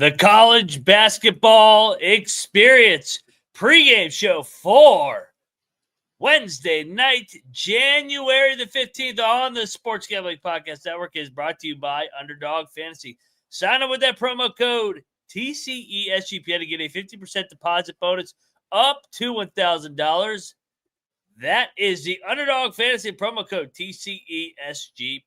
The college basketball experience pregame show for Wednesday night, January the 15th on the Sports Gambling Podcast Network is brought to you by Underdog Fantasy. Sign up with that promo code TCESGPN to get a 50% deposit bonus up to $1,000. That is the Underdog Fantasy promo code TCESGPN.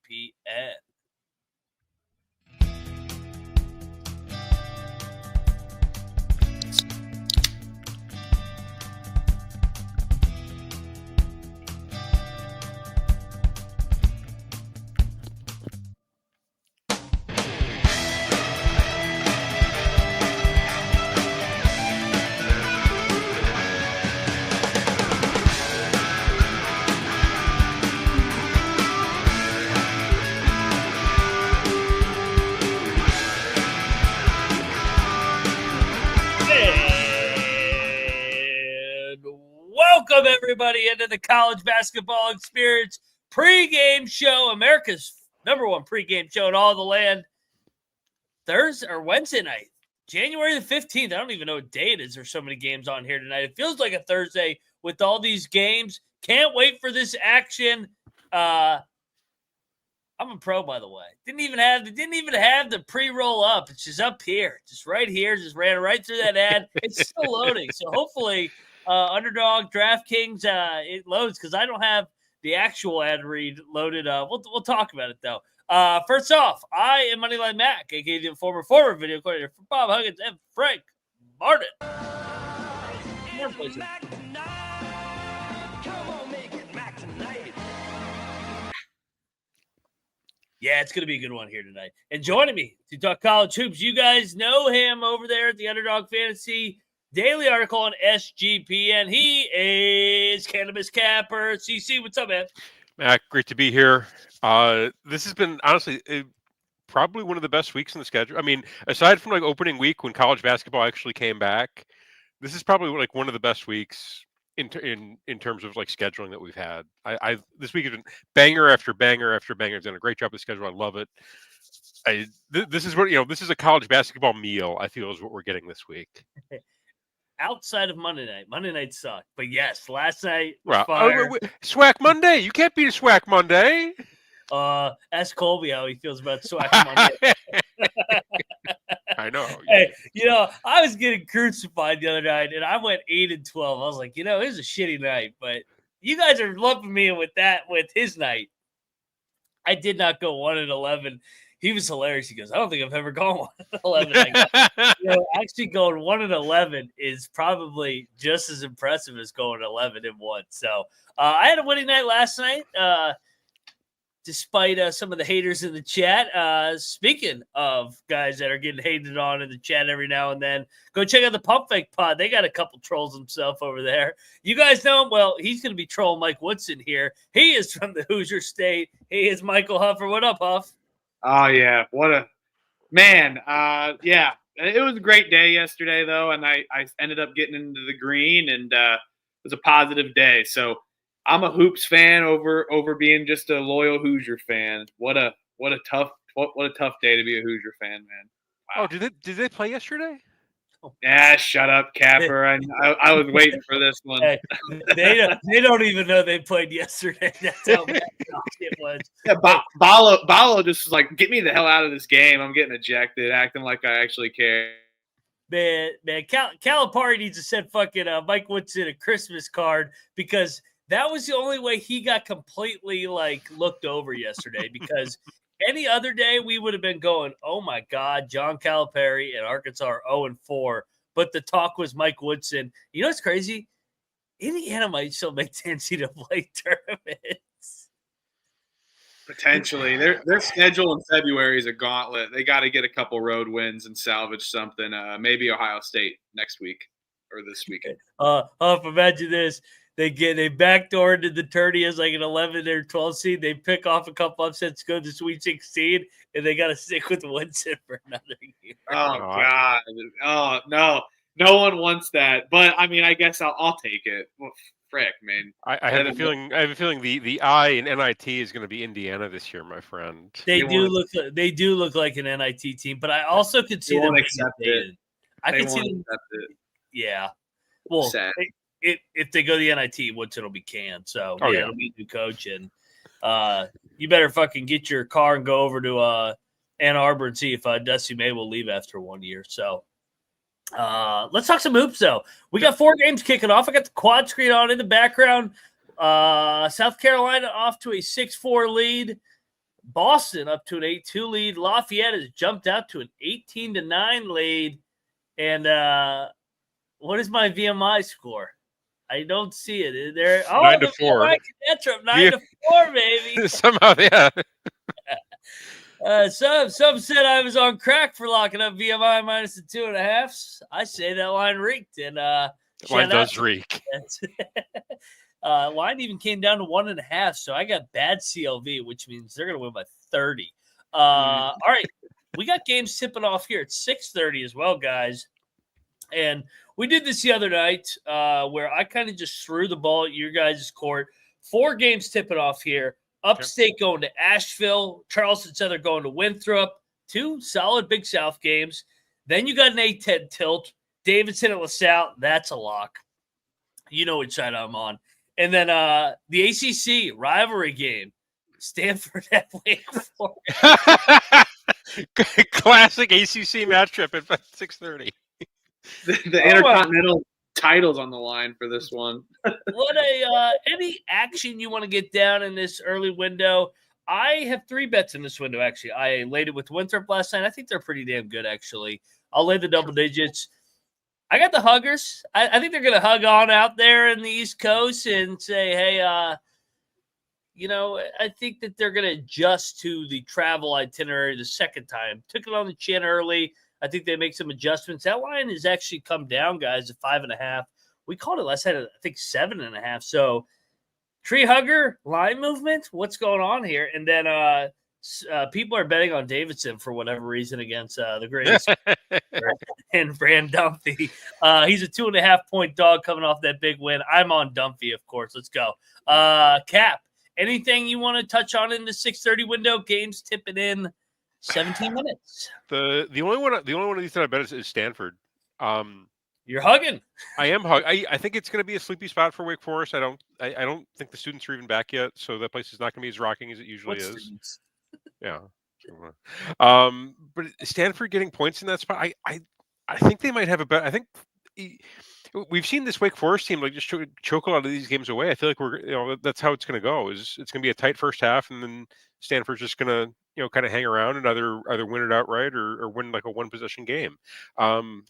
Welcome, everybody, into the college basketball experience pregame show, America's number one pregame show in all the land. Thursday or Wednesday night, January the 15th. I don't even know what day it is. There's so many games on here tonight. It feels like a Thursday with all these games. Can't wait for this action. I'm a pro, by the way. Didn't even have the pre-roll up. It's just up here, just right here. Just ran right through that ad. It's still loading, so hopefully. Underdog, DraftKings, it loads because I don't have the actual ad read loaded. We'll talk about it though. First off, I am Moneyline Mac, aka the former video coordinator for Bob Huggins and Frank Martin. Yeah, it's going to be a good one here tonight. And joining me to talk college hoops, you guys know him over there at the Underdog Fantasy Daily article on SGPN. He is Cannabis Capper. CC, what's up, man? Mac, great to be here. This has been, honestly, probably one of the best weeks in the schedule. I mean, aside from like opening week when college basketball actually came back, this is probably like one of the best weeks in terms of like scheduling that we've had. This week has been banger after banger after banger. It's done a great job with the schedule. I love it. This is what, this is a college basketball meal, I feel, is what we're getting this week. Outside of Monday night sucked. But yes, last night was fire. Swack Monday. You can't beat a Swack Monday. Ask Colby how he feels about Swack Monday. I know. Hey, I was getting crucified the other night, and I went 8-12. I was like, it was a shitty night, but you guys are lumping me with his night. I did not go 1-11. He was hilarious. He goes, I don't think I've ever gone 1-11. Actually going 1-11 is probably just as impressive as going 11-1. So I had a winning night last night, despite some of the haters in the chat. Speaking of guys that are getting hated on in the chat every now and then, go check out the Pump Fake Pod. They got a couple trolls himself over there. You guys know him? Well, he's going to be trolling Mike Woodson here. He is from the Hoosier State. He is Michael Huffer. What up, Huff? Oh, yeah. What a – man, yeah. It was a great day yesterday, though, and I ended up getting into the green, and it was a positive day. So I'm a Hoops fan over being just a loyal Hoosier fan. What a tough day to be a Hoosier fan, man. Wow. Oh, did they play yesterday? Yeah, shut up, Capper. I was waiting for this one. Hey, they don't even know they played yesterday. That's how bad it was. Yeah, Balo just was like, get me the hell out of this game. I'm getting ejected, acting like I actually care. Man, Calipari needs to send fucking Mike Woodson a Christmas card because that was the only way he got completely looked over yesterday because any other day, we would have been going, oh, my God, John Calipari and Arkansas are 0-4. But the talk was Mike Woodson. You know what's crazy? Indiana might still make the NCAA tournaments. Potentially. Their schedule in February is a gauntlet. They got to get a couple road wins and salvage something. Maybe Ohio State next week or this weekend. Imagine this. They backdoor into the tourney as like an 11 or 12 seed. They pick off a couple upsets, go to Sweet 16, and they got to stick with Woodson for another year. Oh, God. Oh, no. No one wants that. But, I mean, I guess I'll take it frick, man. I have a feeling. I have a feeling the I in NIT is going to be Indiana this year, my friend. They do look like an NIT team, but I also could see them being invaded. I could see them. Yeah. Well, if they go to the NIT, Woodson will be canned. So it'll be a new coach, and you better fucking get your car and go over to Ann Arbor and see if Dusty May will leave after 1 year. So let's talk some hoops, though. We got 4 games kicking off. I got the quad screen on in the background. South Carolina off to a 6-4 lead. Boston up to an 8-2 lead. Lafayette has jumped out to an 18-9 lead. And what is my VMI score? I don't see it. Is there? 9-4. That's up 9-4, baby. Somehow, yeah. Some said I was on crack for locking up VMI minus the 2.5. I say that line reeked, and line does reek. Line even came down to 1.5, so I got bad CLV, which means they're going to win by 30. All right, we got games tipping off here at 6:30 as well, guys. And we did this the other night where I kind of just threw the ball at your guys' court. 4 games tipping off here. Upstate going to Asheville. Charleston Southern going to Winthrop. 2 solid Big South games. Then you got an A-10 tilt. Davidson at LaSalle. That's a lock. You know which side I'm on. And then the ACC rivalry game. Stanford at Wake Forest. Classic ACC matchup at 6:30. The Intercontinental titles on the line for this one. What any action you want to get down in this early window? I have 3 bets in this window, actually. I laid it with Winthrop last night. I think they're pretty damn good, actually. I'll lay the double digits. I got the huggers. I think they're going to hug on out there in the East Coast and say, hey, I think that they're going to adjust to the travel itinerary the second time. Took it on the chin early. I think they make some adjustments. That line has actually come down, guys, to 5.5. We called it last night, I think 7.5. So tree hugger, line movement, what's going on here? And then people are betting on Davidson for whatever reason against the greatest and Brand Dumphy. He's a 2.5-point dog coming off that big win. I'm on Dumphy, of course. Let's go. Cap, anything you want to touch on in the 6:30 window? Games tipping in 17 minutes. The only one of these that I bet is Stanford. You're hugging. I am hugging. I think it's going to be a sleepy spot for Wake Forest. I don't think the students are even back yet, so that place is not going to be as rocking as it usually is. Students? Yeah. But Stanford getting points in that spot, I think they might have a bet. I think we've seen this Wake Forest team like just choke a lot of these games away. I feel like that's how it's going to go. It's going to be a tight first half, and then Stanford's just going to kind of hang around and either win it outright or win like a 1-possession game. The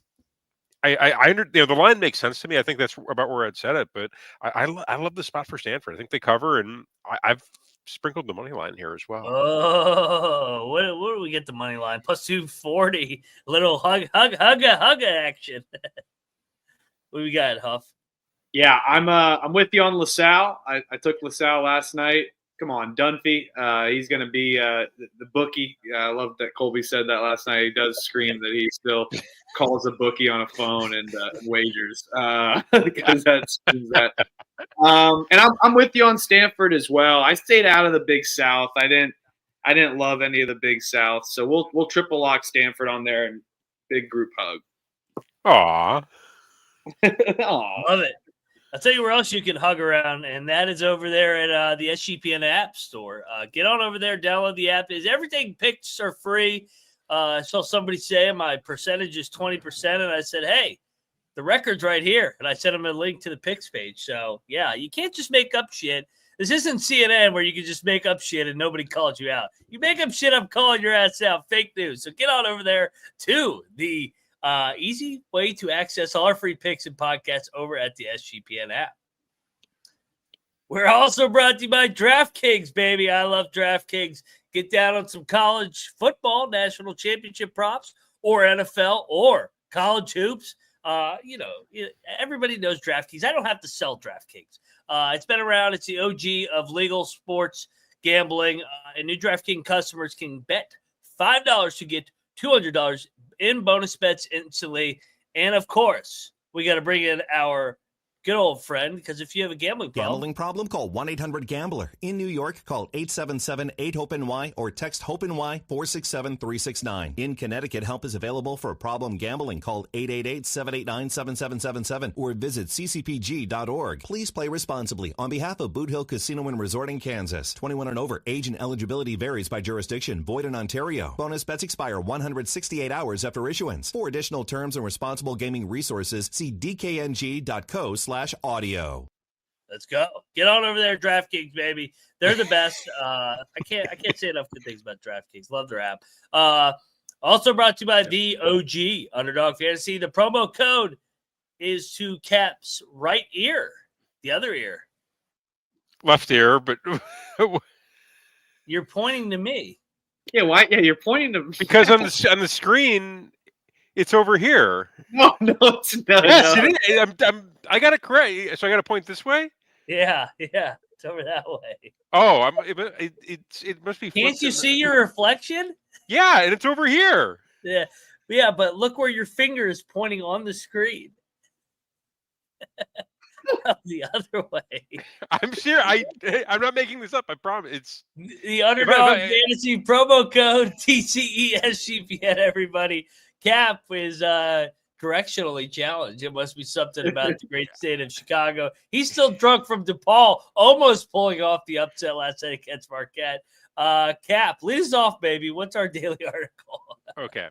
line makes sense to me. I think that's about where I'd set it, but I love the spot for Stanford. I think they cover, and I've sprinkled the money line here as well. Oh, what do we get the money line? Plus 240. Little hug action. What do we got, Huff? Yeah, I'm with you on LaSalle. I took LaSalle last night. Come on, Dunphy. He's going to be the bookie. I love that Colby said that last night. He does scream that he still calls a bookie on a phone and wagers because that's that. And I'm with you on Stanford as well. I stayed out of the Big South. I didn't love any of the Big South, so we'll triple lock Stanford on there and big group hug. Aww. Love it. I'll tell you where else you can hug around, and that is over there at the SGPN App Store. Get on over there, download the app. Everything picks are free. I saw somebody say my percentage is 20%, and I said, hey, the record's right here. And I sent them a link to the picks page. So, yeah, you can't just make up shit. This isn't CNN where you can just make up shit and nobody calls you out. You make up shit, I'm calling your ass out. Fake news. So get on over there to the easy way to access all our free picks and podcasts over at the SGPN app. We're also brought to you by DraftKings, baby. I love DraftKings. Get down on some college football, national championship props, or NFL, or college hoops. Everybody knows DraftKings. I don't have to sell DraftKings. It's been around. It's the OG of legal sports gambling. And new DraftKings customers can bet $5 to get $200 in bonus bets instantly. And, of course, we got to bring in our good old friend, because if you have a gambling problem, call 1-800-GAMBLER. In New York, call 877-8-HOPE-NY or text HOPE-NY 467-369. In Connecticut, help is available for problem gambling. Call 888-789-7777 or visit ccpg.org. Please play responsibly. On behalf of Boot Hill Casino and Resort in Kansas, 21 and over. Age and eligibility varies by jurisdiction. Void in Ontario. Bonus bets expire 168 hours after issuance. For additional terms and responsible gaming resources, see dkng.co/audio. Let's go. Get on over there, DraftKings, baby. They're the best. I can't say enough good things about DraftKings. Love their app. Also brought to you by the OG Underdog Fantasy. The promo code is to Cap's right ear, the other ear. Left ear, but You're pointing to me. Yeah, why? Yeah, you're pointing to because on the screen, it's over here. No, it's not. Yes, No. it is. I got it correct. So I got to point this way. Yeah, it's over that way. Oh, it must be. Can't you see your reflection? Yeah, and it's over here. Yeah, but look where your finger is pointing on the screen. The other way. I'm sure. I'm not making this up. I promise. It's the Underdog Fantasy promo code TCESGPN. Everybody, Cap is correctionally challenged. It must be something about the great state of Chicago. He's still drunk from DePaul, almost pulling off the upset last night against Marquette. Cap, lead us off, baby. What's our daily article? Okay.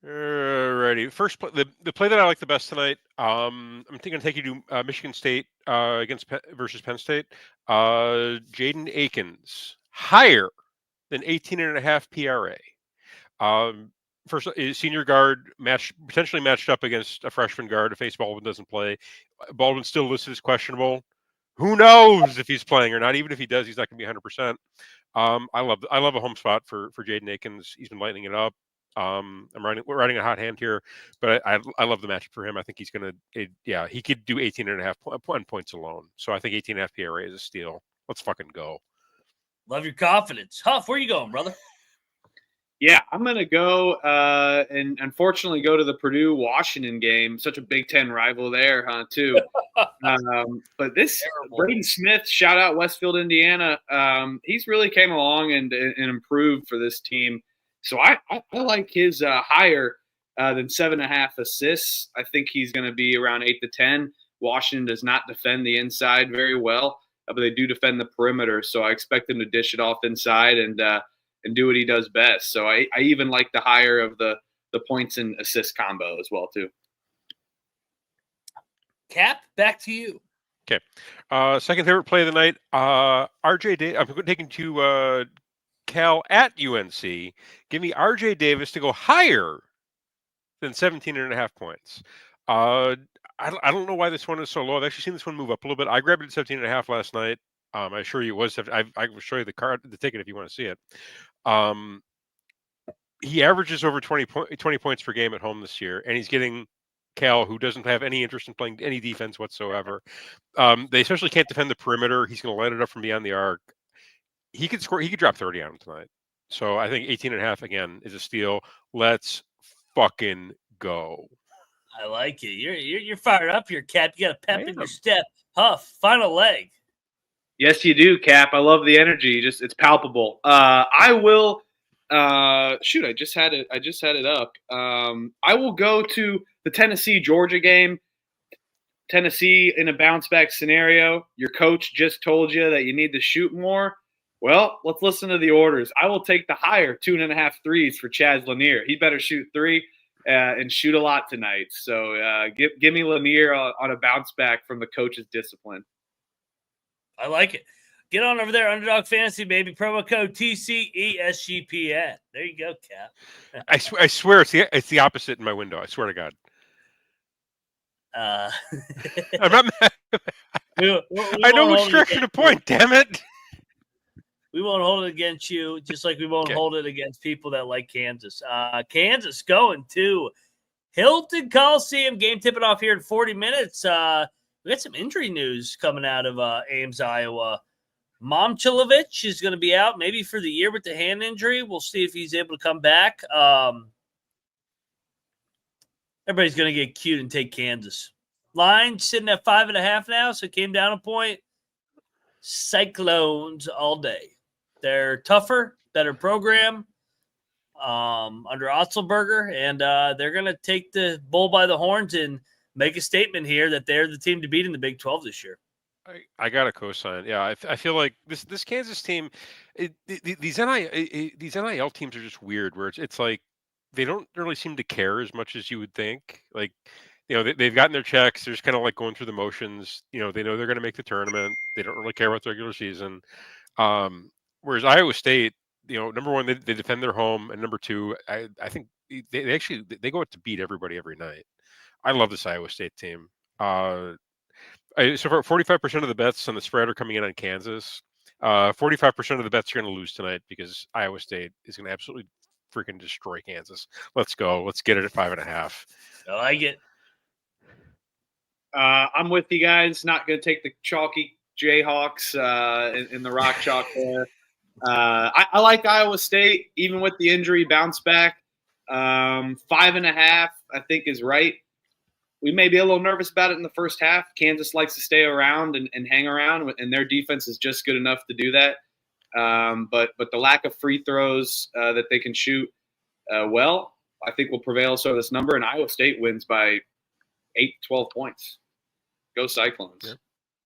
Alrighty. First, the play that I like the best tonight. I'm thinking of taking you to Michigan State versus Penn State. Jaden Akins higher than 18.5 PRA. First, senior guard potentially matched up against a freshman guard. If Ace Baldwin doesn't play, Baldwin's still listed as questionable. Who knows if he's playing or not? Even if he does, he's not going to be 100%. I love a home spot for Jaden Akins. He's been lighting it up. We're riding a hot hand here, but I love the matchup for him. I think he's going to, he could do 18.5 points alone. So I think 18.5 PRA is a steal. Let's fucking go. Love your confidence. Huff, where you going, brother? Yeah, I'm going to go and unfortunately go to the Purdue-Washington game. Such a Big Ten rival there, too. But this Braden Smith, shout out Westfield, Indiana. He's really came along and improved for this team. So I like his higher than 7.5 assists. I think he's going to be around 8 to 10. Washington does not defend the inside very well, but they do defend the perimeter. So I expect him to dish it off inside and do what he does best. So I even like the higher of the points and assist combo as well too. Cap, back to you. Okay. Second favorite play of the night. RJ Day. I'm taking to Cal at UNC. Give me RJ Davis to go higher than 17.5 points. I don't know why this one is so low. I've actually seen this one move up a little bit. I grabbed it at 17.5 last night. I assure you it was. I will show you the ticket if you want to see it. He averages over 20 points per game at home this year, and he's getting Cal, who doesn't have any interest in playing any defense whatsoever. They especially can't defend the perimeter. He's going to light it up from beyond the arc. He could score. He could drop 30 on him tonight. So I think 18.5 again is a steal. Let's fucking go. I like it. You're fired up here, Cap. You got a pep in your step. Huff, final leg. Yes, you do, Cap. I love the energy. It's palpable. I will. I just had it up. I will go to the Tennessee-Georgia game. Tennessee in a bounce back scenario. Your coach just told you that you need to shoot more. Well, let's listen to the orders. I will take the higher 2.5 threes for Chaz Lanier. He better shoot 3 and shoot a lot tonight. So give me Lanier on a bounce back from the coach's discipline. I like it. Get on over there, Underdog Fantasy, baby. Promo code TCESGPN. There you go, Cap. I swear it's the opposite in my window. I swear to God. I'm not mad. I know which direction to point. Damn it. We won't hold it against you, just like we won't hold it against people that like Kansas. Kansas going to Hilton Coliseum. Game tipping off here in 40 minutes. We got some injury news coming out of Ames, Iowa. Momchilovich is going to be out maybe for the year with the hand injury. We'll see if he's able to come back. Everybody's going to get cute and take Kansas. line sitting at 5.5 now, so it came down a point. Cyclones all day. They're tougher, better program under Otzelberger, and they're going to take the bull by the horns and make a statement here that they're the team to beat in the Big 12 this year. I got a cosign. Yeah, I feel like this Kansas team, these NIL teams are just weird. Where it's like they don't really seem to care as much as you would think. Like, they've gotten their checks. They're just kind of like going through the motions. They know they're going to make the tournament. They don't really care about the regular season. Whereas Iowa State, number one, they defend their home, and number two, I think they actually go out to beat everybody every night. I love this Iowa State team. So far, 45% of the bets on the spread are coming in on Kansas. 45% of the bets are going to lose tonight because Iowa State is going to absolutely freaking destroy Kansas. Let's go. Let's get it at 5.5. I like it. I'm with you guys. Not going to take the chalky Jayhawks in the rock chalk there. I like Iowa State, even with the injury, bounce back. 5.5, I think, is right. We may be a little nervous about it in the first half. Kansas likes to stay around and hang around, and their defense is just good enough to do that. But the lack of free throws that they can shoot well, I think will prevail over this number, and Iowa State wins by 8 to 12 points. Go Cyclones. Yeah.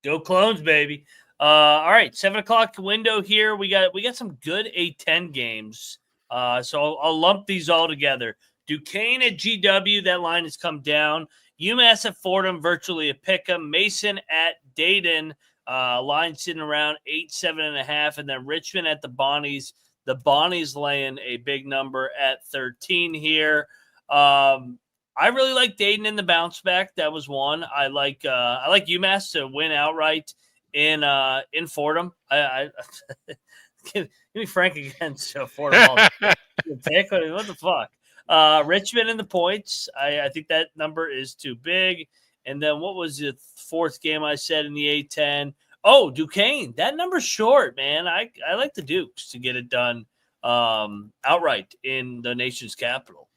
Go Clones, baby. All right, 7 o'clock window here. We got some good A10 games. So I'll lump these all together. Duquesne at GW, that line has come down. UMass at Fordham, virtually a pick-em. Mason at Dayton, line sitting around 8, 7.5. And then Richmond at the Bonnies. The Bonnies laying a big number at 13 here. I really like Dayton in the bounce back. That was one. I like UMass to win outright in Fordham. Give me Frank against Fordham. Pick. What the fuck? Richmond in the points. I think that number is too big. And then what was the fourth game I said in the A10? Oh, Duquesne. That number's short, man. I like the Dukes to get it done outright in the nation's capital.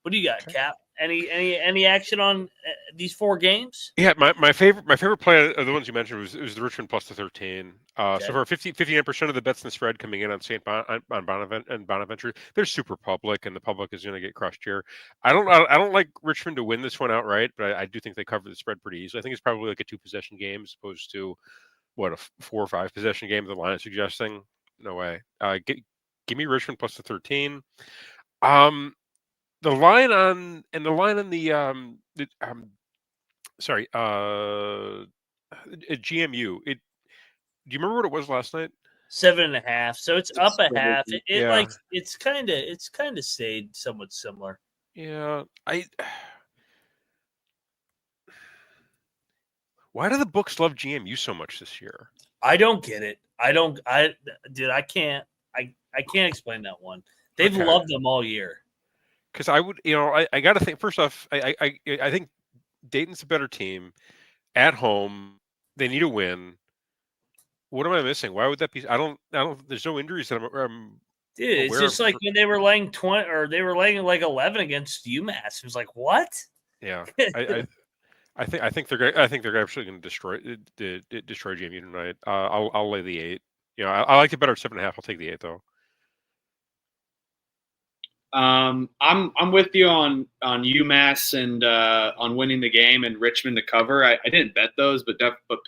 What do you got, Cap? Any action on these 4 games? Yeah, my favorite play of the ones you mentioned was the Richmond plus the 13. Okay. So far, 59% of the bets in the spread coming in on Bonaventure. They're super public, and the public is going to get crushed here. I don't like Richmond to win this one outright, but I do think they cover the spread pretty easily. I think it's probably like a 2-possession game as opposed to a 4 or 5 possession game. The line is suggesting. No way. Give me Richmond plus the 13. The line on GMU. Do you remember what it was last night? 7.5. So it's up a half. It's kind of stayed somewhat similar. Yeah, why do the books love GMU so much this year? I don't get it. I can't explain that one. They've loved them all year. Because I would, I got to think. First off, I think Dayton's a better team at home. They need a win. What am I missing? Why would that be? I don't. There's no injuries that I'm Dude, it's just like when they were laying 20 or they were laying like 11 against UMass. It was like, what? Yeah, I think they're actually going to destroy GMU tonight. I'll lay the 8. I like it better at 7.5. I'll take the 8 though. I'm with you on UMass and on winning the game and Richmond to cover. I didn't bet those, but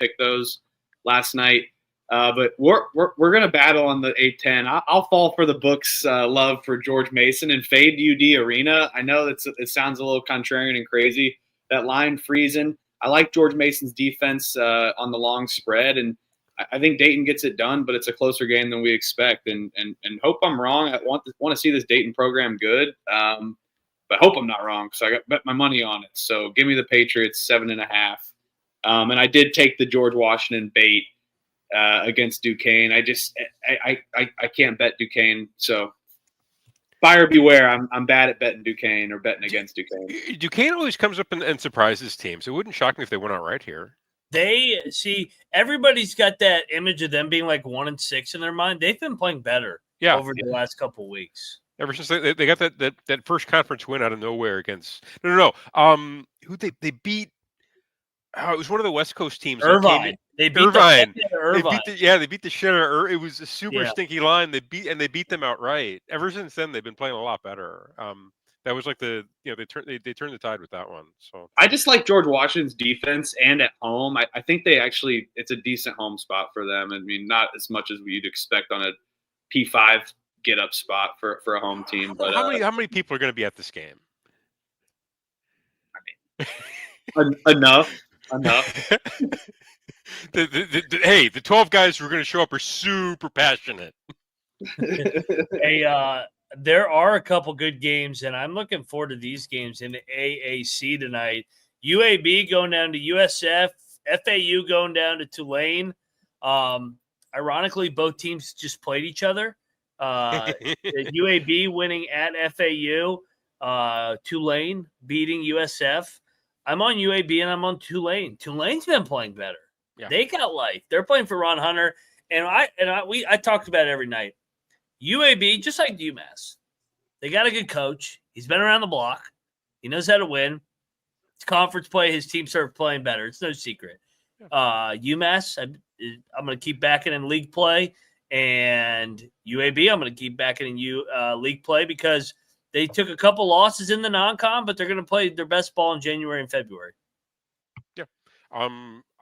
picked those last night. But we're gonna battle on the A10. I'll fall for the book's love for George Mason and fade UD Arena. I know it sounds a little contrarian and crazy. That line freezing. I like George Mason's defense on the long spread, and I think Dayton gets it done, but it's a closer game than we expect. And hope I'm wrong. I want to see this Dayton program good, but hope I'm not wrong. So I bet my money on it. So give me the Patriots 7.5. And I did take the George Washington bait against Duquesne. I can't bet Duquesne. So buyer beware. I'm bad at betting Duquesne or betting against Duquesne. Duquesne always comes up and surprises teams. It wouldn't shock me if they went out right here. They see everybody's got that image of them being like 1-6 in their mind. They've been playing better over the last couple weeks. Ever since they got that first conference win out of nowhere against who they beat Oh, it was one of the West Coast teams. Irvine. They beat Irvine. Irvine. They beat the shit out of. It was a super Yeah. stinky line. They beat them outright. Ever since then, they've been playing a lot better. That was like they turned the tide with that one. So I just like George Washington's defense, and at home, I think it's a decent home spot for them. I mean, not as much as you'd expect on a P5 get up spot for a home team. But how many people are going to be at this game? Enough. The 12 guys who are going to show up are super passionate. Hey, there are a couple good games, and I'm looking forward to these games in the AAC tonight. UAB going down to USF, FAU going down to Tulane. Ironically, both teams just played each other. UAB winning at FAU, Tulane beating USF. I'm on UAB and I'm on Tulane. Tulane's been playing better. Yeah. They got life. They're playing for Ron Hunter, and I talked about it every night. UAB, just like UMass, they got a good coach. He's been around the block. He knows how to win. It's conference play. His team started playing better. It's no secret. UMass, I'm going to keep backing in league play, and UAB, I'm going to keep backing in league play because they took a couple losses in the non-con, but they're going to play their best ball in January and February. Yeah.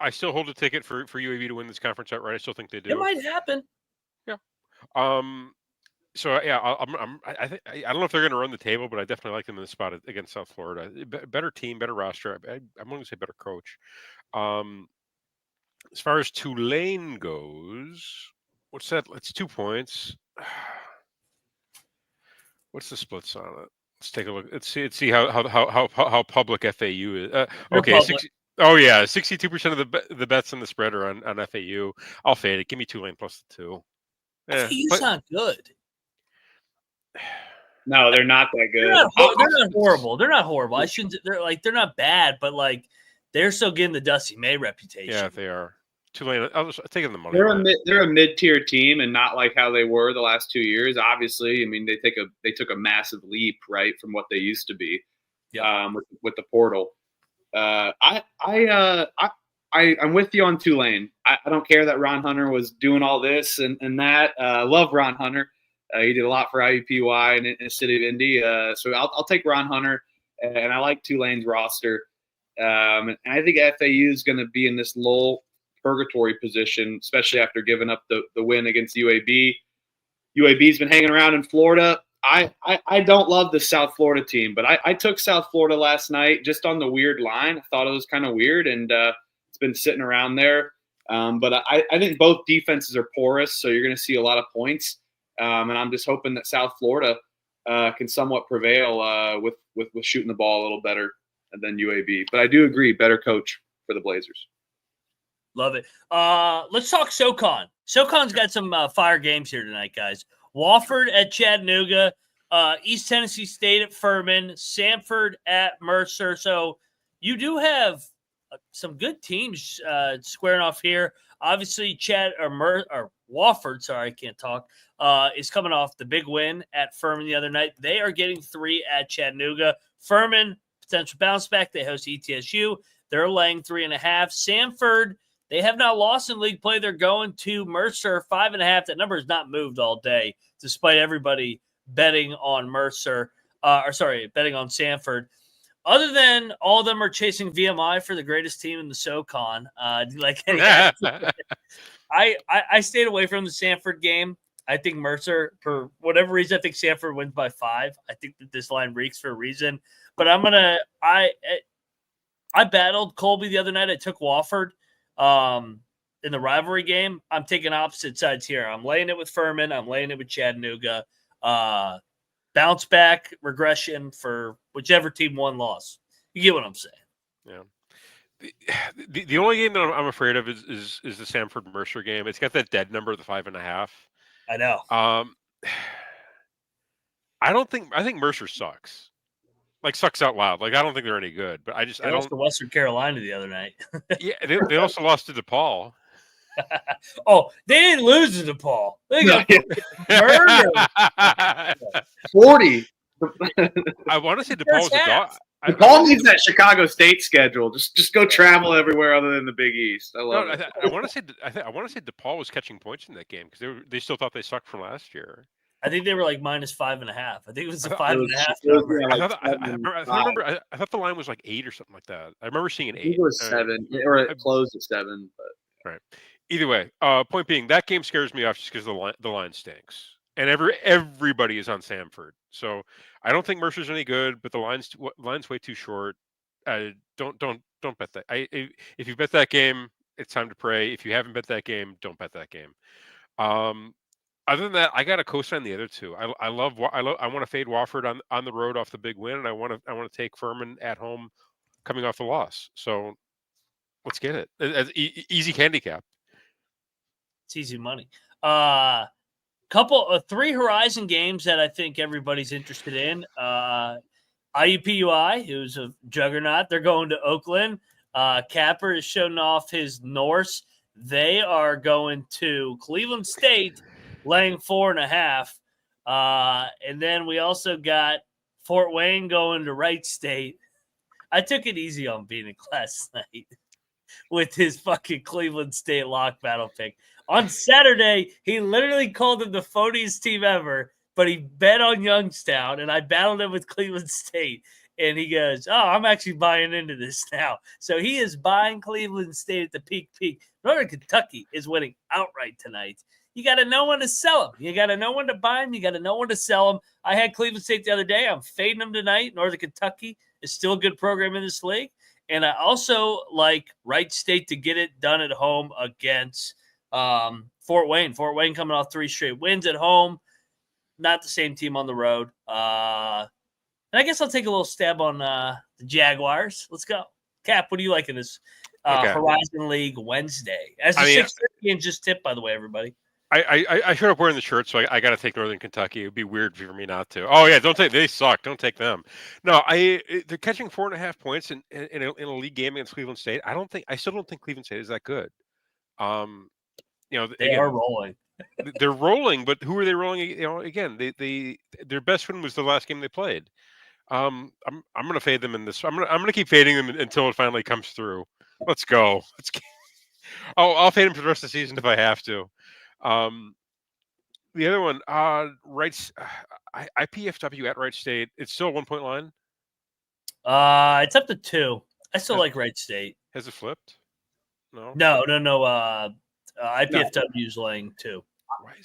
I still hold a ticket for UAB to win this conference outright. I still think they do. It might happen. Yeah. So yeah, I don't know if they're going to run the table, but I definitely like them in the spot against South Florida. Better team, better roster. I'm going to say better coach. As far as Tulane goes, what's that? It's 2 points. What's the splits on it? Let's take a look. Let's see how public FAU is. Okay, 62% of the bets on the spread are on FAU. I'll fade it. Give me Tulane plus the 2. FAU's not good. No, they're not that good. They're not horrible. They're not horrible. I shouldn't. They're not bad, but they're still getting the Dusty May reputation. Yeah, they are. Tulane. I'm taking the money. They're a mid-tier team, and not like how they were the last 2 years. Obviously, I mean they took a massive leap right from what they used to be. Yeah. With the portal. I'm with you on Tulane. I don't care that Ron Hunter was doing all this and that. I love Ron Hunter. He did a lot for IUPUI and in the city of Indy. So I'll take Ron Hunter, and I like Tulane's roster. And I think FAU is going to be in this lull purgatory position, especially after giving up the win against UAB. UAB's been hanging around in Florida. I don't love the South Florida team, but I took South Florida last night just on the weird line. I thought it was kind of weird, and it's been sitting around there. But I think both defenses are porous, so you're going to see a lot of points. And I'm just hoping that South Florida can somewhat prevail with shooting the ball a little better than UAB. But I do agree, better coach for the Blazers. Love it. Let's talk SoCon. SoCon's got some fire games here tonight, guys. Wofford at Chattanooga, East Tennessee State at Furman, Samford at Mercer. So you do have some good teams squaring off here. Obviously, Wofford, sorry, I can't talk, is coming off the big win at Furman the other night. They are getting 3 at Chattanooga. Furman, potential bounce back. They host ETSU. They're laying 3.5. Samford, they have not lost in league play. They're going to Mercer 5.5. That number has not moved all day, despite everybody betting on Mercer. Betting on Samford. Other than all of them are chasing VMI for the greatest team in the SoCon. I stayed away from the Samford game. I think Mercer, for whatever reason, I think Samford wins by 5. I think that this line reeks for a reason. But I battled Colby the other night. I took Wofford in the rivalry game. I'm taking opposite sides here. I'm laying it with Furman. I'm laying it with Chattanooga. Bounce back regression for whichever team won loss. You get what I'm saying? Yeah. The only game that I'm afraid of is the Samford Mercer game. It's got that dead number, the 5.5. I know. I think Mercer sucks. Sucks out loud. I don't think they're any good. But I lost to Western Carolina the other night. Yeah, they also lost to DePaul. Oh, they didn't lose to DePaul. They got murdered. 40. I want to say DePaul was a dog. Paul needs that Chicago State schedule. Just go travel everywhere other than the Big East. I love it. I want to say DePaul was catching points in that game because they still thought they sucked from last year. I think they were like -5.5. I think it was a 5.5 number. I thought the line was like 8 or something like that. I remember seeing an 8. It was 7, or it closed at 7. But right. Either way, point being, that game scares me off just because the line stinks, and everybody is on Samford. So I don't think Mercer's any good, but the line's way too short. Don't bet that. If you bet that game, it's time to pray. If you haven't bet that game, don't bet that game. Other than that, I got to co-sign the other two. I want to fade Wofford on the road off the big win, and I want to take Furman at home coming off the loss. So let's get it. Easy handicap. It's easy money. 3 Horizon games that I think everybody's interested in. IUPUI, who's a juggernaut, they're going to Oakland. Capper is showing off his Norse. They are going to Cleveland State, laying 4.5. And then we also got Fort Wayne going to Wright State. I took it easy on Phoenix last night with his fucking Cleveland State lock battle pick. On Saturday, he literally called him the phoniest team ever, but he bet on Youngstown, and I battled him with Cleveland State. And he goes, oh, I'm actually buying into this now. So he is buying Cleveland State at the peak. Northern Kentucky is winning outright tonight. You got to know when to sell them. You got to know when to buy them. You got to know when to sell them. I had Cleveland State the other day. I'm fading them tonight. Northern Kentucky is still a good program in this league. And I also like Wright State to get it done at home against Fort Wayne. Fort Wayne coming off 3 straight wins at home. Not the same team on the road. And I guess I'll take a little stab on the Jaguars. Let's go. Cap, what do you like in this Horizon League Wednesday? As the 6:30 game just tipped, by the way, everybody. I showed up wearing the shirt, so I got to take Northern Kentucky. It would be weird for me not to. Oh yeah, they suck. Don't take them. No, they're catching 4.5 points in a league game against Cleveland State. I still don't think Cleveland State is that good. They are rolling. They're rolling, but who are they rolling? Again, their best win was the last game they played. I'm going to fade them in this. I'm going to keep fading them until it finally comes through. Let's go. I'll fade them for the rest of the season if I have to. The other one, IPFW at Wright State. It's still a 1-point line. It's up to 2. I still like Wright State. Has it flipped? No. IPFW is laying 2.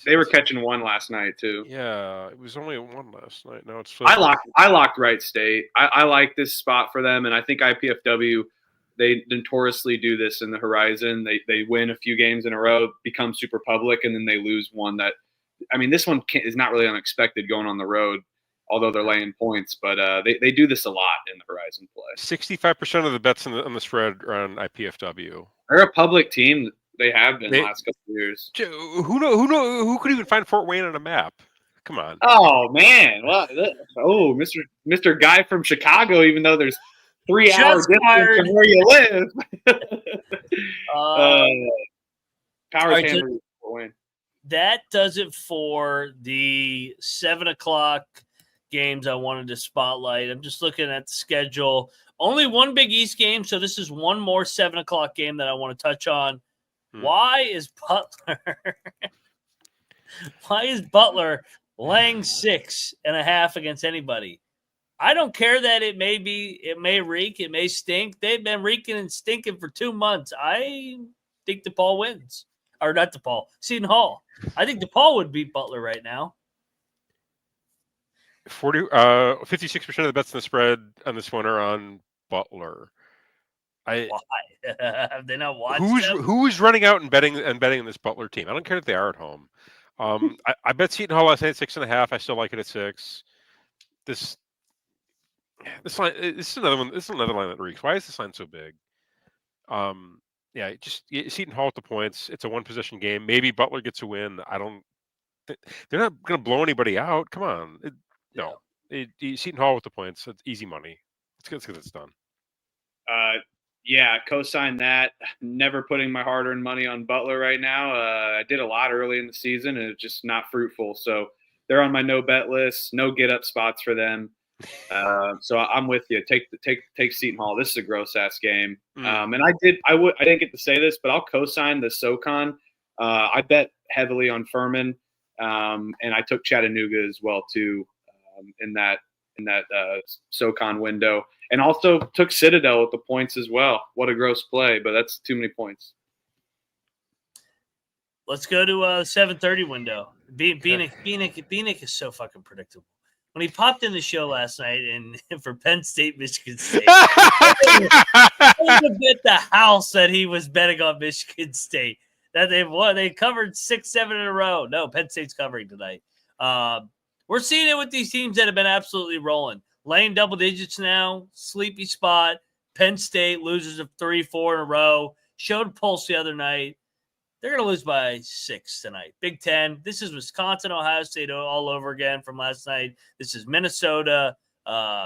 They were catching 1 last night too. Yeah, it was only 1 last night. Now it's flipped. I locked Wright State. I like this spot for them, and I think IPFW. They notoriously do this in the Horizon. They win a few games in a row, become super public, and then they lose one that – I mean, this one is not really unexpected going on the road, although they're laying points. But they do this a lot in the Horizon play. 65% of the bets on the spread are on IPFW. They're a public team. They have been the last couple of years. Who could even find Fort Wayne on a map? Come on. Oh, man. Well, Mr. Guy from Chicago, even though there's – 3 hours distance from where you live. Power Hammer win. That does it for the 7:00 games I wanted to spotlight. I'm just looking at the schedule. Only one Big East game, so this is one more 7:00 game that I want to touch on. Why is Butler laying 6.5 against anybody? I don't care that it may reek, it may stink. They've been reeking and stinking for 2 months. I think DePaul wins. Or not DePaul, Seton Hall. I think DePaul would beat Butler right now. 56% of the bets in the spread on this one are on Butler. Why? Have they not watched who's running out and betting in this Butler team? I don't care if they are at home. I bet Seton Hall last night at 6.5. I still like it at 6. This line, this is another one. This is another line that reeks. Why is this line so big? Seton Hall at the points. It's a 1-possession game. Maybe Butler gets a win. They're not going to blow anybody out. Come on, Seton Hall with the points. It's easy money. Let's get this done. Co-sign that. Never putting my hard-earned money on Butler right now. I did a lot early in the season, and it's just not fruitful. So they're on my no bet list. No get-up spots for them. So I'm with you. Take Seton Hall. This is a gross ass game. Mm. And I didn't get to say this, but I'll co-sign the SoCon. I bet heavily on Furman, and I took Chattanooga as well too in that SoCon window, and also took Citadel with the points as well. What a gross play, but that's too many points. Let's go to 7:30 window. Beanick is so fucking predictable. When he popped in the show last night and for Penn State, Michigan State, I would have bet the house that he was betting on Michigan State. That they've won. They covered 6-7 in a row. No, Penn State's covering tonight. We're seeing it with these teams that have been absolutely rolling. Laying double digits now, sleepy spot. Penn State loses of 3-4 in a row. Showed a pulse the other night. They're going to lose by 6 tonight. Big Ten. This is Wisconsin, Ohio State all over again from last night. This is Minnesota,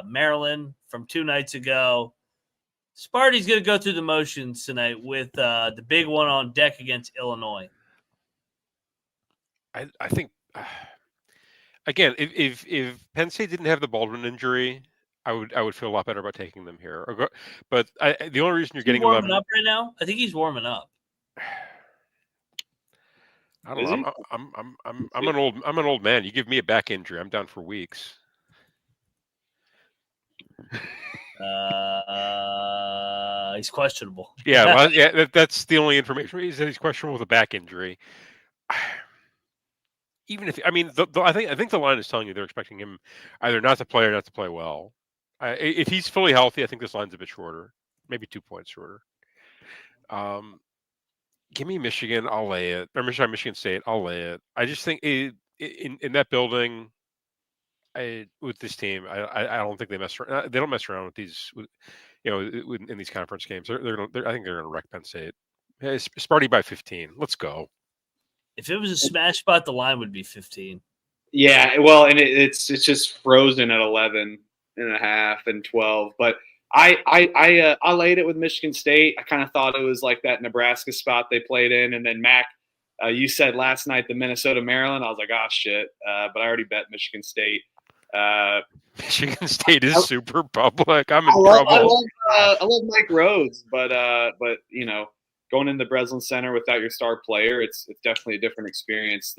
Maryland from 2 nights ago. Sparty's going to go through the motions tonight with the big one on deck against Illinois. I think, again, if Penn State didn't have the Baldwin injury, I would feel a lot better about taking them here. But the only reason you're getting warming 11 up right now, I think he's warming up. I don't know. I'm an old man. You give me a back injury, I'm down for weeks. He's questionable. Yeah, well, yeah. That's the only information. He said he's questionable with a back injury. Even if I think the line is telling you they're expecting him either not to play or not to play well. If he's fully healthy, I think this line's a bit shorter, maybe 2 points shorter. Give me Michigan, I'll lay it. Or Michigan State, I'll lay it. I just think in that building, with this team, I don't think they mess around. They don't mess around with these, in these conference games. I think they're going to wreck Penn State. Hey, Sparty by 15. Let's go. If it was a smash spot, the line would be 15. Yeah, well, and it's just frozen at 11.5 and 12. But I laid it with Michigan State. I kind of thought it was like that Nebraska spot they played in, and then Mac, you said last night the Minnesota Maryland. I was like, oh shit, but I already bet Michigan State. Michigan State is super public. I'm in trouble. I love Mike Rhodes, but going into Breslin Center without your star player, it's definitely a different experience.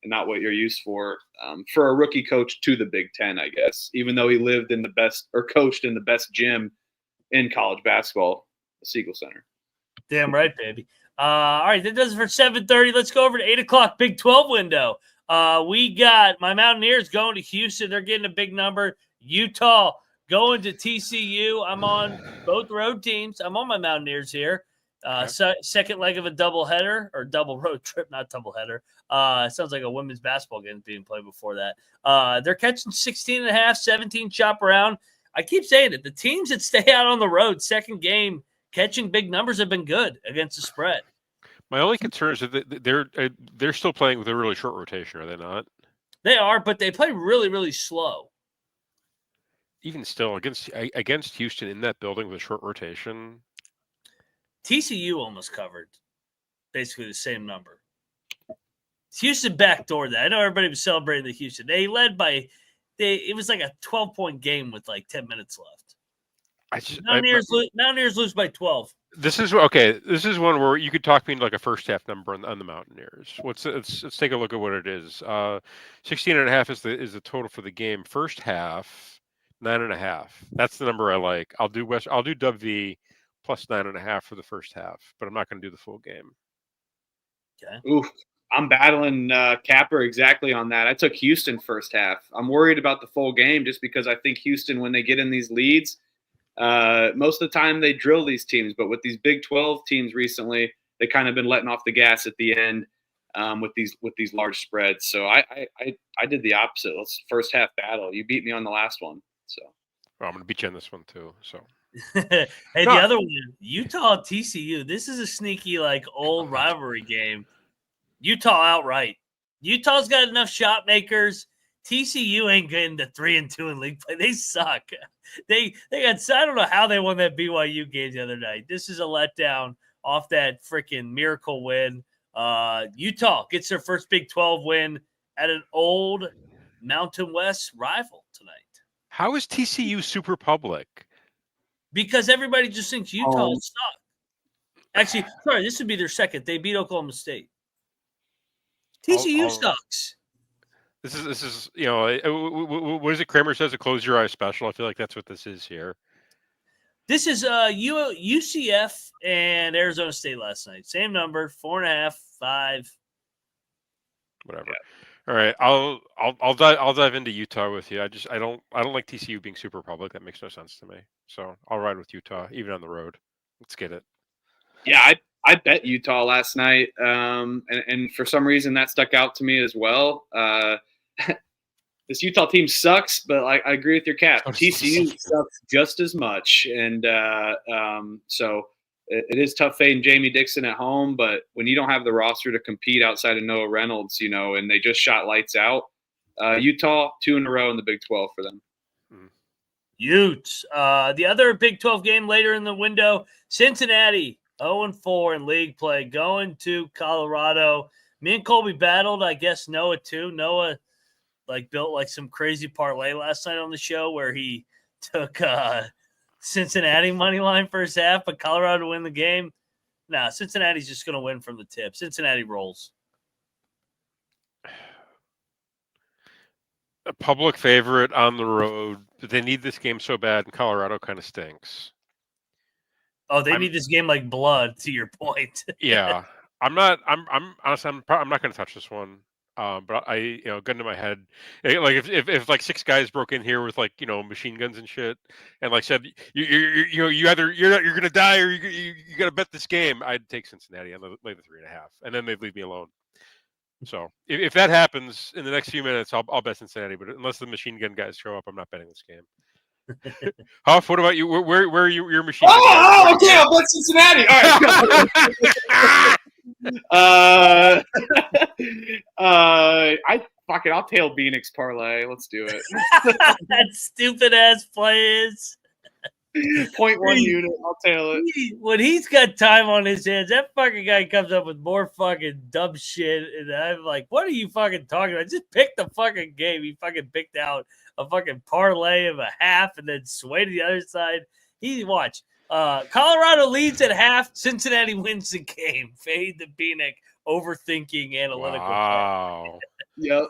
And not what you're used for a rookie coach to the Big Ten, I guess. Even though he lived in the best or coached in the best gym in college basketball, the Siegel Center. Damn right, baby. All right, that does it for 7:30. Let's go over to 8 o'clock Big 12 window. We got my Mountaineers going to Houston. They're getting a big number. Utah going to TCU. I'm on both road teams. I'm on my Mountaineers here. Second leg of a doubleheader or double road trip, not doubleheader. It sounds like a women's basketball game being played before that. They're catching 16.5, 17 chop around. I keep saying it. The teams that stay out on the road, second game, catching big numbers have been good against the spread. My only concern is that they're still playing with a really short rotation, are they not? They are, but they play really, really slow. Even still, against Houston in that building with a short rotation. TCU almost covered basically the same number. Houston backdoored that. I know everybody was celebrating the Houston. They led by it was like a 12-point game with like 10 minutes left. Mountaineers lose by 12. This is okay. This is one where you could talk me into like a first half number on the Mountaineers. Let's take a look at what it is. 16.5 is the total for the game. First half, 9.5. That's the number I like. I'll do WV plus 9.5 for the first half, but I'm not going to do the full game. Okay. Oof. I'm battling Capper exactly on that. I took Houston first half. I'm worried about the full game just because I think Houston, when they get in these leads, most of the time they drill these teams. But with these Big 12 teams recently, they kind of been letting off the gas at the end with these large spreads. So I did the opposite. Let's first half battle. You beat me on the last one. So I'm going to beat you on this one too. So. The other one, Utah TCU. This is a sneaky, like, old rivalry game. Utah outright. Utah's got enough shot makers. TCU ain't getting to 3-2 in league play. They suck. They got. I don't know how they won that BYU game the other night. This is a letdown off that freaking miracle win. Utah gets their first Big 12 win at an old Mountain West rival tonight. How is TCU super public? Because everybody just thinks Utah sucks. Actually, sorry, this would be their second. They beat Oklahoma State. TCU sucks. This is what is it? Kramer says a close your eyes special. I feel like that's what this is here. This is UCF and Arizona State last night. Same number, 4.5, 5. Whatever. Yeah. All right, I'll dive into Utah with you. I don't like TCU being super public. That makes no sense to me. So I'll ride with Utah even on the road. Let's get it. Yeah, I bet Utah last night, and for some reason that stuck out to me as well. This Utah team sucks, but I agree with your Cap. TCU sucks just as much, and so it is tough fading Jamie Dixon at home. But when you don't have the roster to compete outside of Noah Reynolds, and they just shot lights out, Utah 2 in a row in the Big 12 for them. Utes. The other Big 12 game later in the window, Cincinnati 0-4 in league play, going to Colorado. Me and Colby battled, I guess Noah too. Noah built some crazy parlay last night on the show where he took Cincinnati money line first half, but Colorado to win the game. Nah, Cincinnati's just going to win from the tip. Cincinnati rolls. A public favorite on the road, but they need this game so bad, and Colorado kind of stinks. Oh, they need this game like blood. To your point. Yeah, I'm honestly, I'm not going to touch this one. But I, gun to my head, if like 6 guys broke in here with machine guns and shit, and said you're going to die or you got to bet this game, I'd take Cincinnati and lay the 3.5, and then they'd leave me alone. So if that happens in the next few minutes, I'll bet Cincinnati. But unless the machine gun guys show up, I'm not betting this game. Huff, what about you? Where are your machine gun guys? Okay, I'll bet Cincinnati. All right. I'll tail Phoenix parlay. Let's do it. That stupid ass play is 0.1 unit. I'll tail it. When he's got time on his hands, that fucking guy comes up with more fucking dumb shit, and I'm like, "What are you fucking talking about? Just pick the fucking game." He fucking picked out a fucking parlay of a half, and then sway to the other side. Watch. Colorado leads at half. Cincinnati wins the game. Fade the Phoenix. Overthinking analytical. Wow. Yep.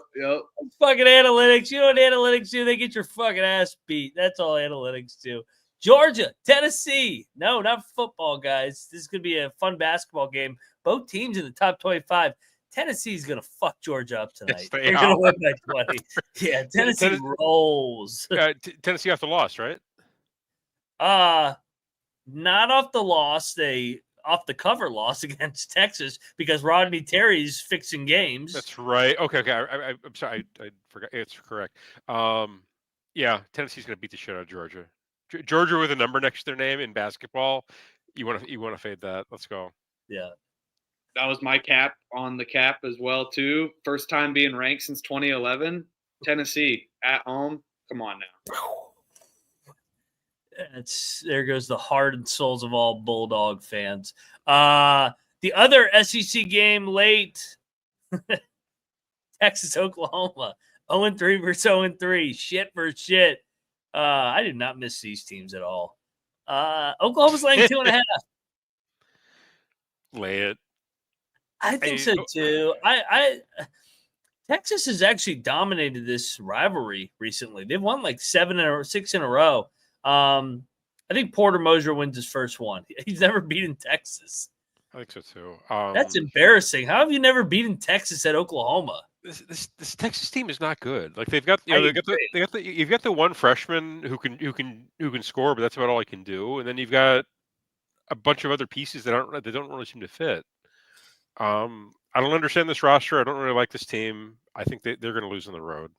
Fucking analytics. You know what analytics do? They get your fucking ass beat. That's all analytics do. Georgia, Tennessee. No, not football, guys. This is going to be a fun basketball game. Both teams in the top 25. Tennessee's going to fuck Georgia up tonight. Yes, They're going to win by 20. Yeah, Tennessee rolls. Tennessee off the loss, right? Not off the loss. They off the cover loss against Texas because Rodney Terry's fixing games. That's right. Okay. I'm sorry. I forgot. It's correct. Yeah, Tennessee's going to beat the shit out of Georgia. Georgia with a number next to their name in basketball. You want to fade that? Let's go. Yeah. That was my cap on the cap as well too. First time being ranked since 2011. Tennessee at home. Come on now. There goes the heart and souls of all Bulldog fans. The other SEC game late, Texas, Oklahoma, 0-3 versus 0-3, shit for shit. I did not miss these teams at all. Oklahoma's laying 2.5. Lay it. I think so too. Texas has actually dominated this rivalry recently. They've won 7 or 6 in a row. I think Porter Moser wins his first one. He's never beaten Texas. I think so too. That's embarrassing. How have you never beaten Texas at Oklahoma? This Texas team is not good. They've got you've got the one freshman who can score, but that's about all he can do. And then you've got a bunch of other pieces that don't really seem to fit. I don't understand this roster. I don't really like this team. I think they're going to lose on the road.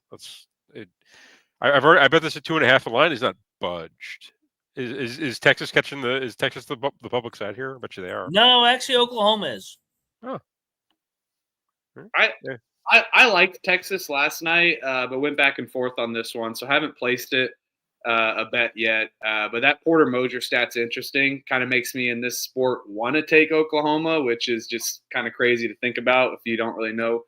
I bet this at 2.5. The line is not budged. Is Texas catching is Texas the public side here? I bet you they are. No, actually Oklahoma is. Oh. I liked Texas last night, but went back and forth on this one, so I haven't placed it a bet yet. But that Porter Moser stat's interesting. Kind of makes me in this sport want to take Oklahoma, which is just kind of crazy to think about if you don't really know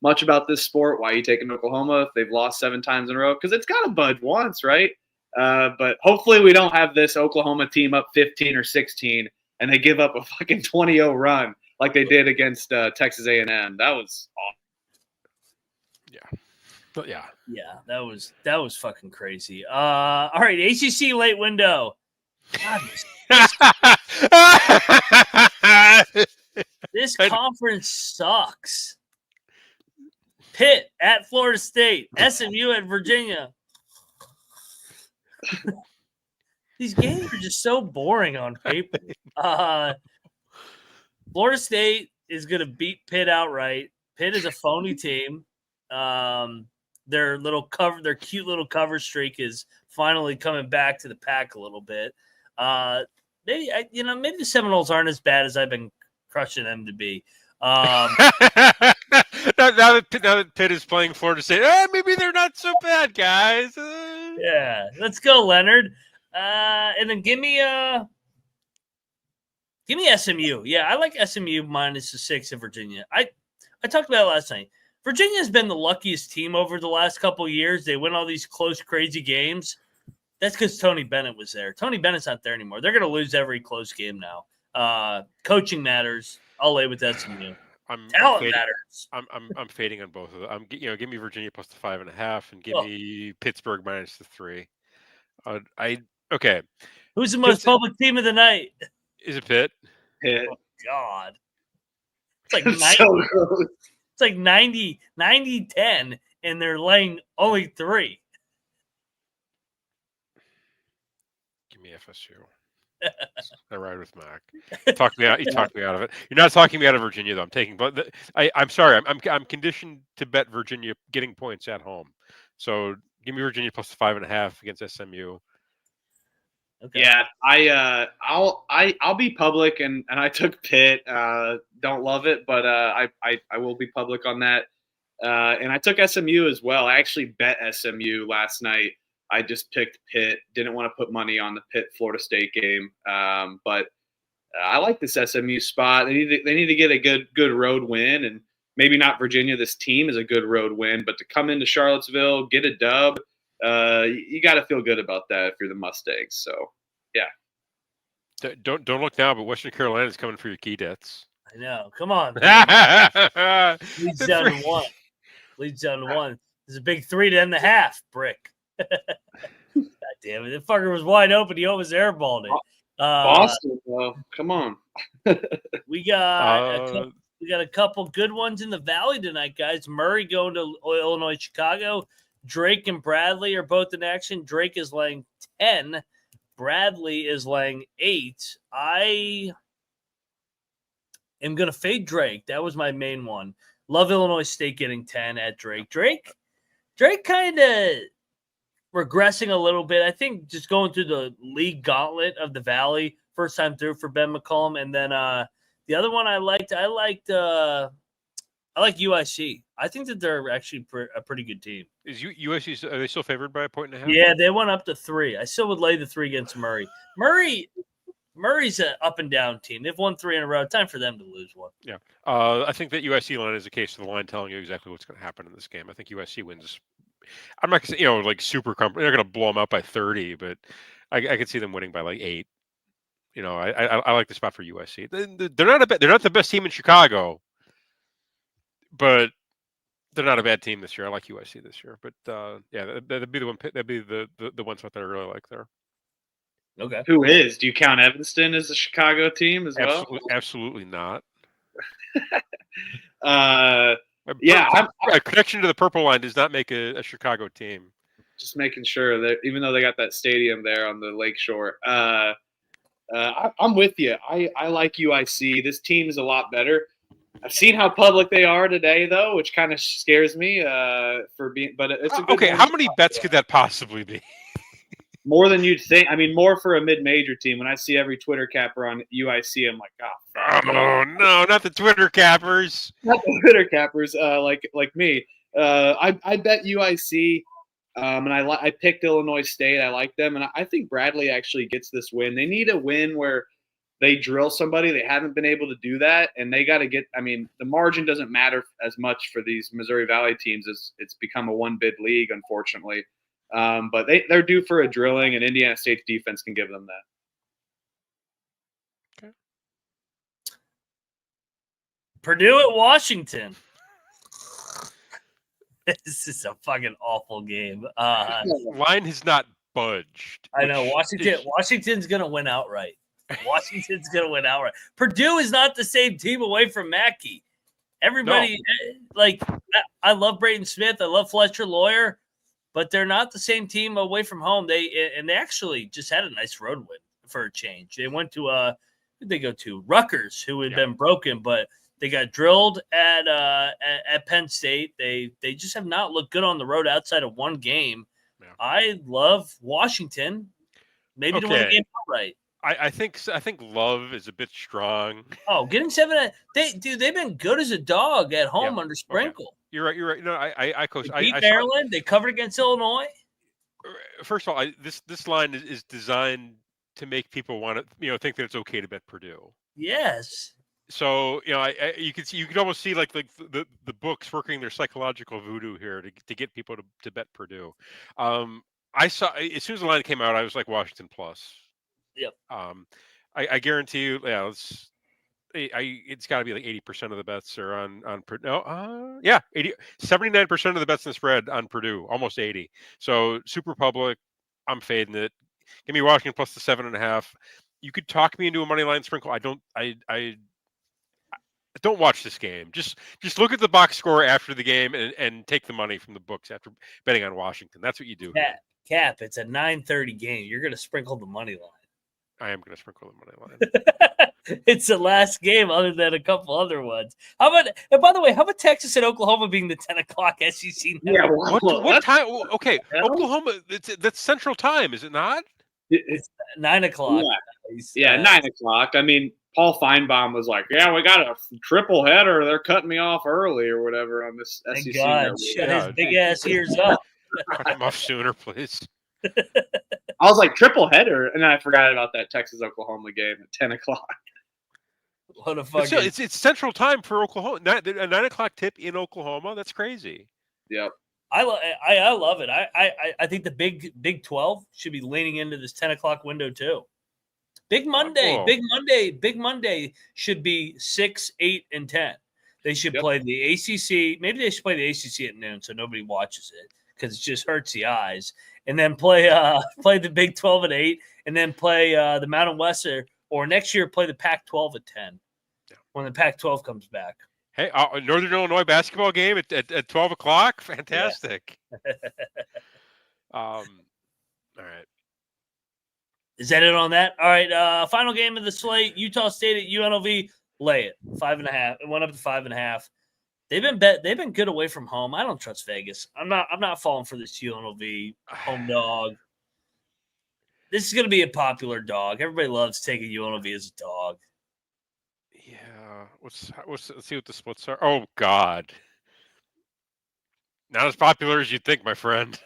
much about this sport. Why are you taking Oklahoma if they've lost 7 times in a row? Because it's got to budge once, right? But hopefully we don't have this Oklahoma team up 15 or 16 and they give up a fucking 20-0 run like they did against Texas A&M. That was awesome. But yeah. Yeah, that was fucking crazy. All right, ACC late window. God, this conference sucks. Pitt at Florida State, SMU at Virginia. These games are just so boring on paper. Florida State is going to beat Pitt outright. Pitt is a phony team. Their cute little cover streak is finally coming back to the pack a little bit. Maybe the Seminoles aren't as bad as I've been crushing them to be. Now that Pitt is playing Florida State, maybe they're not so bad, guys. Yeah, let's go, Leonard. And then give me SMU. Yeah, I like SMU minus the 6 in Virginia. I talked about it last night. Virginia's been the luckiest team over the last couple of years. They win all these close, crazy games. That's because Tony Bennett was there. Tony Bennett's not there anymore. They're going to lose every close game now. Coaching matters. I'll lay with SMU. Talent matters. I'm fading on both of them. Give me Virginia plus the 5.5 and give me Pittsburgh minus the 3. Okay. Who's the most public team of the night? Is it Pitt? Pitt. Oh, God. It's like 90, so gross. it's like 90-10, and they're laying only 3. Give me FSU. I ride with Mac. He talked me out of it. You're not talking me out of Virginia, though. I'm taking, but I'm sorry. I'm conditioned to bet Virginia getting points at home. So give me Virginia plus the 5.5 against SMU. Okay. Yeah, I'll be public and I took Pitt. Don't love it, but I will be public on that. And I took SMU as well. I actually bet SMU last night. I just picked Pitt. Didn't want to put money on the Pitt Florida State game, but I like this SMU spot. They need to get a good road win, and maybe not Virginia. This team is a good road win, but to come into Charlottesville, get a dub, you got to feel good about that if you're the Mustangs. So yeah. Don't look now, but Western Carolina is coming for your key debts. I know. Come on. Leads down to 1. Leads down to 1. There's a big 3 to end the half. Brick. God damn it. The fucker was wide open. He almost airballed it. Boston, though. Come on. We got a couple good ones in the Valley tonight, guys. Murray going to Illinois, Chicago. Drake and Bradley are both in action. Drake is laying 10. Bradley is laying 8. I am going to fade Drake. That was my main one. Love Illinois State getting 10 at Drake. Drake kind of regressing a little bit. I think just going through the league gauntlet of the Valley, first time through for Ben McCollum. And then the other one I liked UIC. I think that they're actually a pretty good team. Is UIC, are they still favored by 1.5? Yeah, they went up to 3. I still would lay the 3 against Murray. Murray's an up and down team. They've won 3 in a row. Time for them to lose one. Yeah. I think that USC line is a case of the line telling you exactly what's going to happen in this game. I think USC wins. I'm not going to say, like super comfortable. They're going to blow them up by 30, but I could see them winning by like 8. I like the spot for USC. They're not the best team in Chicago, but they're not a bad team this year. I like USC this year, but that'd be the one. That'd be the one spot that I really like there. Okay. Who is? Do you count Evanston as a Chicago team as well? Absolutely not. Yeah, a connection to the purple line does not make a Chicago team. Just making sure that even though they got that stadium there on the lakeshore, I'm with you. I like UIC. This team is a lot better. I've seen how public they are today, though, which kind of scares me. But it's a good okay. How many bets could that possibly be? More than you'd think. I mean, more for a mid-major team. When I see every Twitter capper on UIC, I'm like, oh no, not the Twitter cappers. Not the Twitter cappers, like me. I bet UIC, and I picked Illinois State. I like them, and I think Bradley actually gets this win. They need a win where they drill somebody. They haven't been able to do that, and they got to get. I mean, the margin doesn't matter as much for these Missouri Valley teams as it's become a one-bid league, unfortunately. But they're due for a drilling, and Indiana State's defense can give them that. Okay. Purdue at Washington. This is a fucking awful game. Line has not budged. I know Washington's going to win outright. Washington's going to win outright. Purdue is not the same team away from Mackey. Everybody, I love Braden Smith. I love Fletcher Lawyer, but they're not the same team away from home. They actually just had a nice road win for a change. They went to who'd they go to? Rutgers, who had been broken, but they got drilled at Penn State. They just have not looked good on the road outside of one game. Yeah. I love Washington. Maybe to win the game outright. I think Love is a bit strong. Oh, getting 7. They've been good as a dog at home under Sprinkle. Okay. You're right. No, I coach. They beat Maryland. They covered against Illinois. First of all, this line is designed to make people want to think that it's okay to bet Purdue. Yes. So you can almost see like the books working their psychological voodoo here to get people to bet Purdue. I saw as soon as the line came out, I was like Washington plus. Yep. I guarantee you, it's got to be like 80% of the bets are on Purdue. No, 79% of the bets in the spread on Purdue, almost 80. So super public, I'm fading it. Give me Washington plus the 7.5. You could talk me into a money line sprinkle. I don't watch this game. Just look at the box score after the game and take the money from the books after betting on Washington. That's what you do. Cap, it's a 9:30 game. You're going to sprinkle the money line. I am going to sprinkle the money line. It's the last game other than a couple other ones. How about Texas and Oklahoma being the 10 o'clock SEC? Yeah, what time? Okay, Oklahoma, that's Central Time, is it not? It's 9 o'clock. Yeah, 9 o'clock. I mean, Paul Feinbaum was like, "Yeah, we got a triple header. They're cutting me off early or whatever on this Thank SEC." God, shut his big ass ears up. Cut him off sooner, please. I was like, triple header, and then I forgot about that Texas-Oklahoma game at 10 o'clock. What a fucking... It's Central Time for Oklahoma. A 9 o'clock tip in Oklahoma. That's crazy. Yep. I love it. I think the Big 12 should be leaning into this 10 o'clock window too. Big Monday should be 6, 8, and 10. They should play the ACC. Maybe they should play the ACC at noon so nobody watches it because it just hurts the eyes. And then play the Big 12 at 8, and then play the Mountain West or next year play the Pac-12 at 10 when the Pac-12 comes back. Hey, Northern Illinois basketball game at 12 o'clock? Fantastic. Yeah. All right. Is that it on that? All right, final game of the slate, Utah State at UNLV. Lay it, 5.5. It went up to 5.5. They've been good away from home. I don't trust Vegas. I'm not falling for this UNLV home dog. This is going to be a popular dog. Everybody loves taking UNLV as a dog. Yeah. Let's see what the splits are. Oh God. Not as popular as you'd think, my friend.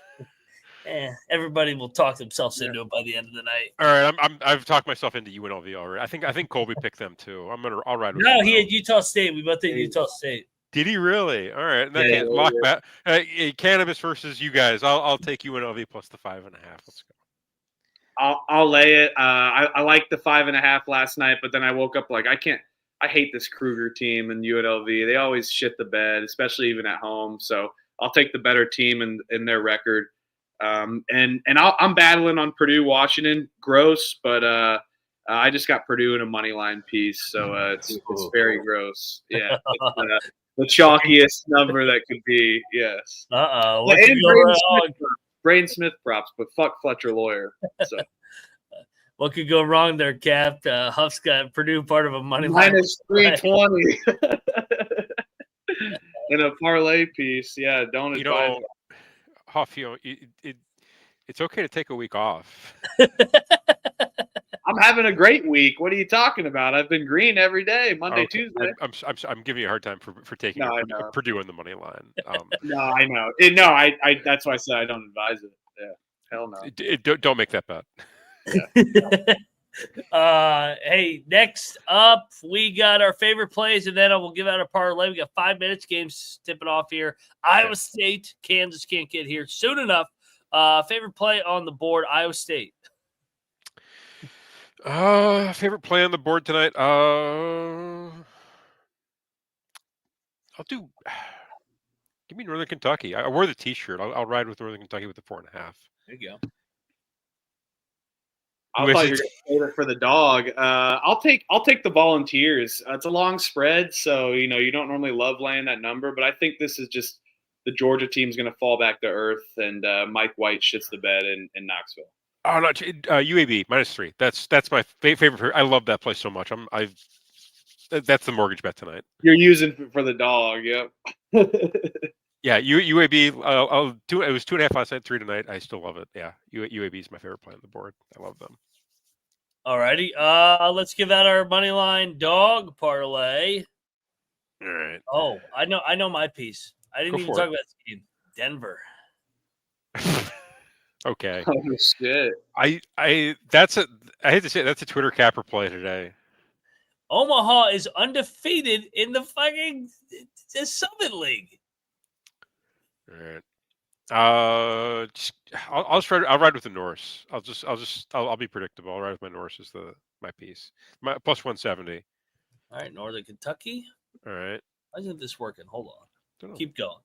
Everybody will talk themselves into it by the end of the night. All right, I've talked myself into UNLV already. I think Colby picked them too. I'll ride with No, him. he had Utah State. We both did Utah State. Did he really? All right. Lock back. Cannabis versus you guys. I'll take UNLV plus the 5.5. Let's go. I'll lay it. I liked the 5.5 last night, but then I woke up like I hate this Kruger team and UNLV. They always shit the bed, especially even at home. So I'll take the better team in their record. I'm battling on Purdue, Washington. Gross, but I just got Purdue in a money line piece, so it's very gross. Yeah, the chalkiest number that could be. Yes. Braden Smith props, but fuck Fletcher Lawyer. So. What could go wrong there, Cap? Huff's got Purdue part of a money line. Minus 320 in a parlay piece. Yeah, don't advise. Huff, it's okay to take a week off. I'm having a great week. What are you talking about? I've been green every day, Monday, Tuesday. I'm giving you a hard time for taking Purdue in the money line. No, I know. I that's why I said I don't advise it. Yeah, hell no. Don't make that bet. Yeah. Hey, next up, we got our favorite plays, and then I will give out a parlay. We got 5 minutes, games tipping off here. Iowa State, Kansas can't get here soon enough. Favorite play on the board, Iowa State. Favorite play on the board tonight? I'll do. Give me Northern Kentucky. I wore the T-shirt. I'll ride with Northern Kentucky with the 4.5. There you go. I thought you were going to save it for the dog. I'll take the Volunteers. It's a long spread, so you don't normally love laying that number, but I think this is just the Georgia team's going to fall back to earth, and Mike White shits the bed in Knoxville. Oh no, UAB -3. That's my favorite. I love that play so much. That's the mortgage bet tonight. You're using for the dog, yep. Yeah, UAB. It was 2.5 last night, 3 tonight. I still love it. Yeah, UAB is my favorite play on the board. I love them. Alrighty, let's give out our money line dog parlay. All right. Oh, I know my piece. I didn't even talk about this game. Denver. Okay. Oh shit. I hate to say it, that's a Twitter capper play today. Omaha is undefeated in the fucking Summit League. All right. I'll ride with the Norse. I'll be predictable. I'll ride with my Norse as my piece. My plus 170. All right, Northern Kentucky. All right. Why isn't this working? Hold on. Keep going.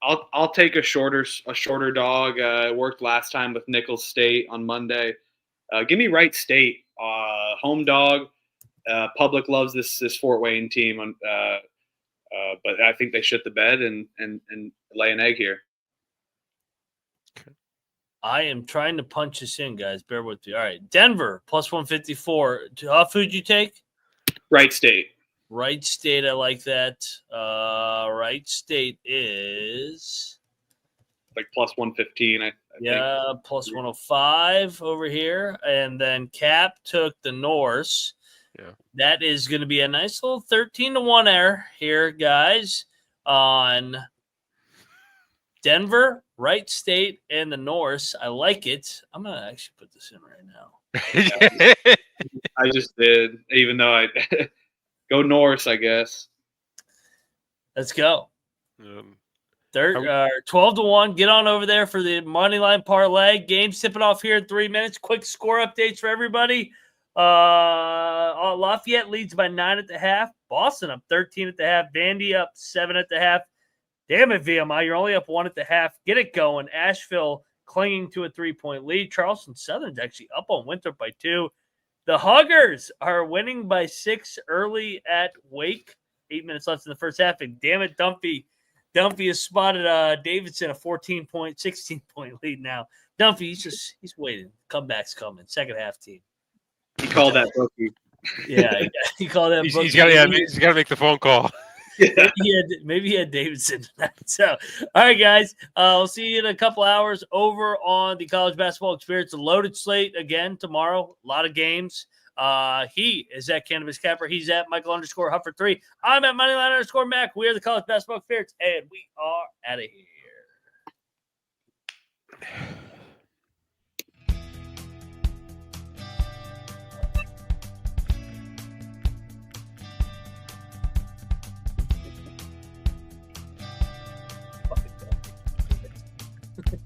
I'll take a shorter dog. It worked last time with Nicholls State on Monday. Give me Wright State, home dog. Public loves this Fort Wayne team, but I think they shit the bed and lay an egg here. Okay. I am trying to punch this in, guys. Bear with me. All right, Denver plus 154. How food you take? Wright State. Wright State, I like that. Wright State is like plus 115. I think. Plus 105 over here. And then Cap took the Norse. Yeah. That is going to be a nice little 13-1 error here, guys, on Denver, Wright State, and the Norse. I like it. I'm going to actually put this in right now. I just did, even though I go Norse, I guess. Let's go. 12-1. Get on over there for the money line parlay. Game's tipping off here in 3 minutes. Quick score updates for everybody. Lafayette leads by 9 at the half. Boston up 13 at the half. Vandy up 7 at the half. Damn it, VMI. You're only up 1 at the half. Get it going. Asheville clinging to a 3-point lead. Charleston Southern's actually up on Winthrop by 2. The Huggers are winning by 6 early at Wake. 8 minutes left in the first half. And damn it, Dumpy has spotted Davidson a 14-point, 16-point lead now. Dumpy, he's waiting. Comeback's coming. Second half team. He called that bookie. Yeah, he called that bookie. He's got to make the phone call. Yeah. Maybe he had Davidson tonight. So, all right, guys. We'll see you in a couple hours over on the College Basketball Experience. A loaded slate again tomorrow. A lot of games. He is at Cannabis Capper. He's at Michael_Huffer3. I'm at Moneyline_Mac. We are the College Basketball Experience, and we are out of here. Fucking